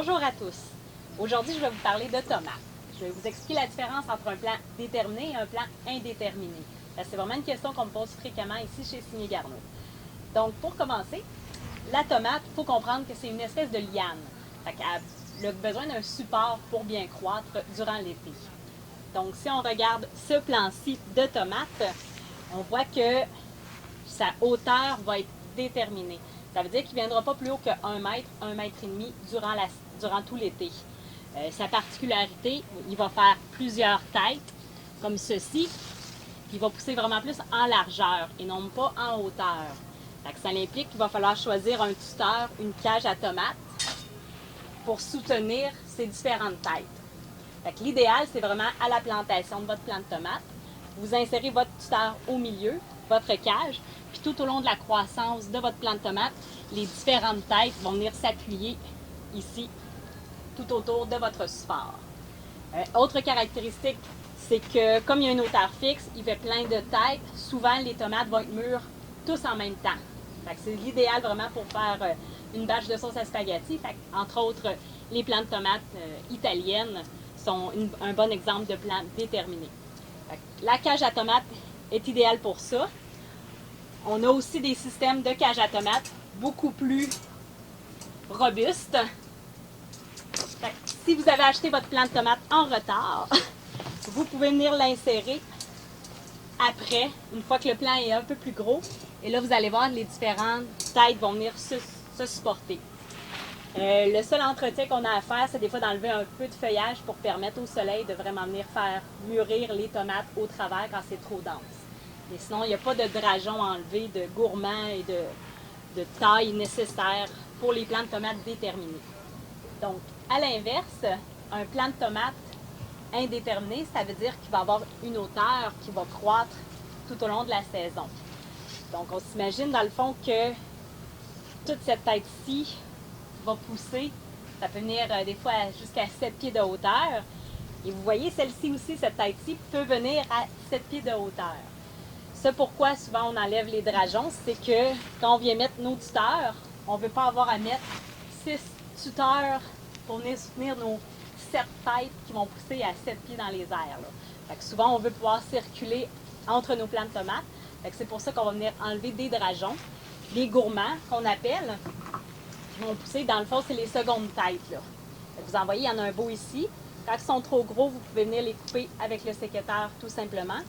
Bonjour à tous. Aujourd'hui, je vais vous parler de tomates. Je vais vous expliquer la différence entre un plan déterminé et un plan indéterminé. C'est vraiment une question qu'on me pose fréquemment ici chez Signé Garneau. Donc, pour commencer, la tomate, il faut comprendre que c'est une espèce de liane. Elle a besoin d'un support pour bien croître durant l'été. Donc, si on regarde ce plan-ci de tomates, on voit que sa hauteur va être déterminée. Ça veut dire qu'il ne viendra pas plus haut que 1 mètre, 1 mètre et demi durant tout l'été. Sa particularité, il va faire plusieurs têtes, comme ceci, puis il va pousser vraiment plus en largeur et non pas en hauteur. Ça implique qu'il va falloir choisir un tuteur, une cage à tomates, pour soutenir ces différentes têtes. L'idéal, c'est vraiment à la plantation de votre plant de tomates. Vous insérez votre tuteur au milieu, votre cage, puis tout au long de la croissance de votre plant de tomates, les différentes têtes vont venir s'appuyer ici, tout autour de votre support. Autre caractéristique, c'est que comme il y a une hauteur fixe, il fait plein de têtes, souvent les tomates vont être mûres tous en même temps. C'est l'idéal vraiment pour faire une bâche de sauce à spaghetti. Entre autres, les plants de tomates italiennes sont un bon exemple de plan déterminé. La cage à tomates est idéale pour ça. On a aussi des systèmes de cage à tomates beaucoup plus robustes. Si vous avez acheté votre plant de tomates en retard, vous pouvez venir l'insérer après, une fois que le plant est un peu plus gros. Et là, vous allez voir, les différentes têtes vont venir se supporter. Le seul entretien qu'on a à faire, c'est des fois d'enlever un peu de feuillage pour permettre au soleil de vraiment venir faire mûrir les tomates au travers quand c'est trop dense. Mais sinon, il n'y a pas de drageons enlevés, de gourmands et de taille nécessaire pour les plants de tomates déterminés. Donc, à l'inverse, un plant de tomates indéterminé, ça veut dire qu'il va avoir une hauteur qui va croître tout au long de la saison. Donc, on s'imagine dans le fond que toute cette tête-ci va pousser. Ça peut venir des fois jusqu'à 7 pieds de hauteur. Et vous voyez, celle-ci aussi, cette tête-ci, peut venir à 7 pieds de hauteur. Ce pourquoi souvent on enlève les drageons, c'est que quand on vient mettre nos tuteurs, on ne veut pas avoir à mettre 6 tuteurs pour venir soutenir nos 7 têtes qui vont pousser à 7 pieds dans les airs. Souvent, on veut pouvoir circuler entre nos plants de tomates. C'est pour ça qu'on va venir enlever des drageons. Les gourmands, qu'on appelle, qui vont pousser, dans le fond, c'est les secondes têtes. Vous en voyez, il y en a un beau ici. Quand ils sont trop gros, vous pouvez venir les couper avec le sécateur tout simplement.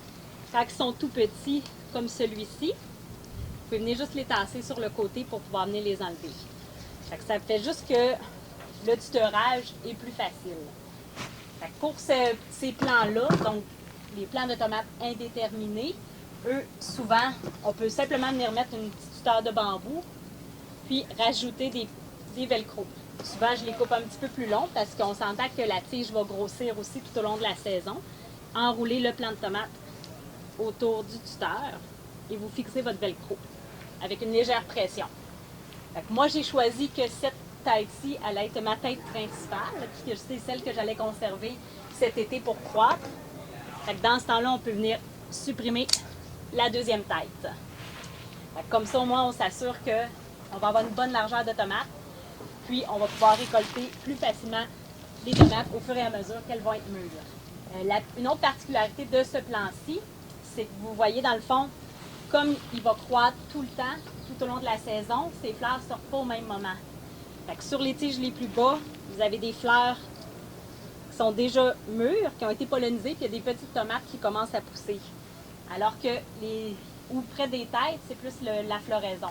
Quand ils sont tout petits, comme celui-ci, vous pouvez venir juste les tasser sur le côté pour pouvoir venir les enlever. Ça fait juste que le tutorage est plus facile. Pour ces plants-là, donc les plants de tomates indéterminés, eux, souvent, on peut simplement venir mettre une petite tuteur de bambou, puis rajouter des velcro. Souvent, je les coupe un petit peu plus long parce qu'on s'entend que la tige va grossir aussi tout au long de la saison. Enroulez le plant de tomate autour du tuteur et vous fixez votre velcro avec une légère pression. Moi, j'ai choisi que cette tête-ci allait être ma tête principale, puisque c'est celle que j'allais conserver cet été pour croître. Dans ce temps-là, on peut venir supprimer la deuxième tête. Comme ça, au moins, on s'assure qu'on va avoir une bonne largeur de tomates, puis on va pouvoir récolter plus facilement les tomates au fur et à mesure qu'elles vont être mûres. Une autre particularité de ce plan-ci, c'est que vous voyez dans le fond, comme il va croître tout le temps, tout au long de la saison, ces fleurs ne sortent pas au même moment. Sur les tiges les plus bas, vous avez des fleurs qui sont déjà mûres, qui ont été pollinisées, puis il y a des petites tomates qui commencent à pousser. Alors que ou près des têtes, c'est plus la floraison.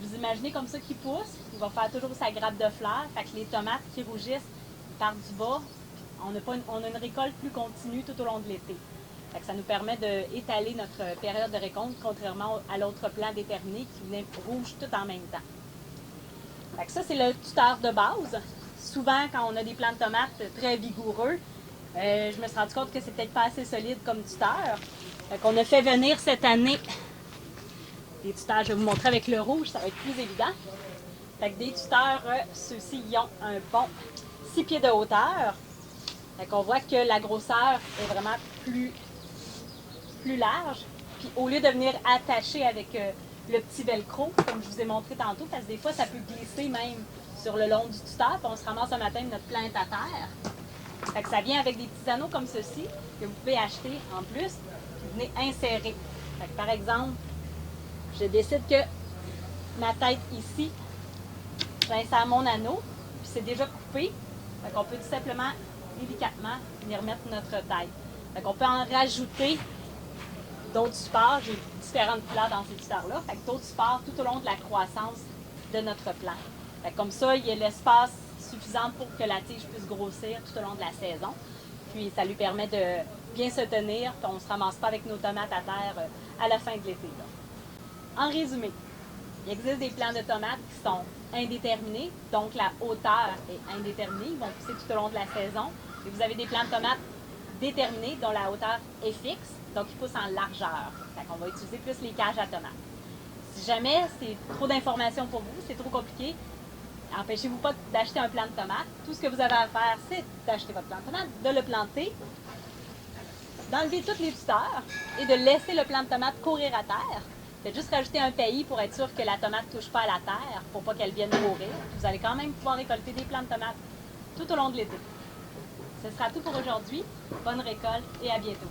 Vous imaginez comme ça qu'il pousse, il va faire toujours sa grappe de fleurs. Les tomates qui rougissent partent du bas. On a une récolte plus continue tout au long de l'été. Ça nous permet d'étaler notre période de récolte, contrairement à l'autre plan déterminé qui venait rouge tout en même temps. Ça, c'est le tuteur de base. Souvent, quand on a des plants de tomates très vigoureux, je me suis rendu compte que c'est peut-être pas assez solide comme tuteur. On a fait venir cette année des tuteurs, je vais vous montrer avec le rouge, ça va être plus évident. Des tuteurs, ceux-ci, ils ont un bon 6 pieds de hauteur. On voit que la grosseur est vraiment plus large. Puis au lieu de venir attacher avec le petit velcro, comme je vous ai montré tantôt, parce que des fois, ça peut glisser même sur le long du tuteur, puis on se ramasse un matin, notre plant est à terre. Fait que ça vient avec des petits anneaux comme ceci, que vous pouvez acheter en plus, puis venez insérer. Fait que par exemple, je décide que ma tête ici, j'insère mon anneau, puis c'est déjà coupé. Fait qu'on peut tout simplement, délicatement, venir mettre notre tête. Fait qu'on peut en rajouter d'autres supports. J'ai différentes plants dans ces supports-là. Fait que d'autres supports tout au long de la croissance de notre plant. Fait que comme ça, il y a l'espace suffisant pour que la tige puisse grossir tout au long de la saison. Puis ça lui permet de bien se tenir, puis on ne se ramasse pas avec nos tomates à terre à la fin de l'été. En résumé, il existe des plants de tomates qui sont indéterminés, donc la hauteur est indéterminée, ils vont pousser tout au long de la saison. Et vous avez des plants de tomates déterminés dont la hauteur est fixe, donc ils poussent en largeur. Fait qu'on va utiliser plus les cages à tomates. Si jamais c'est trop d'informations pour vous, c'est trop compliqué, empêchez-vous pas d'acheter un plant de tomate. Tout ce que vous avez à faire, c'est d'acheter votre plant de tomate, de le planter, d'enlever toutes les tuteurs et de laisser le plant de tomate courir à terre. Faites juste rajouter un taillis pour être sûr que la tomate ne touche pas à la terre, pour pas qu'elle vienne mourir. Vous allez quand même pouvoir récolter des plants de tomates tout au long de l'été. Ce sera tout pour aujourd'hui. Bonne récolte et à bientôt.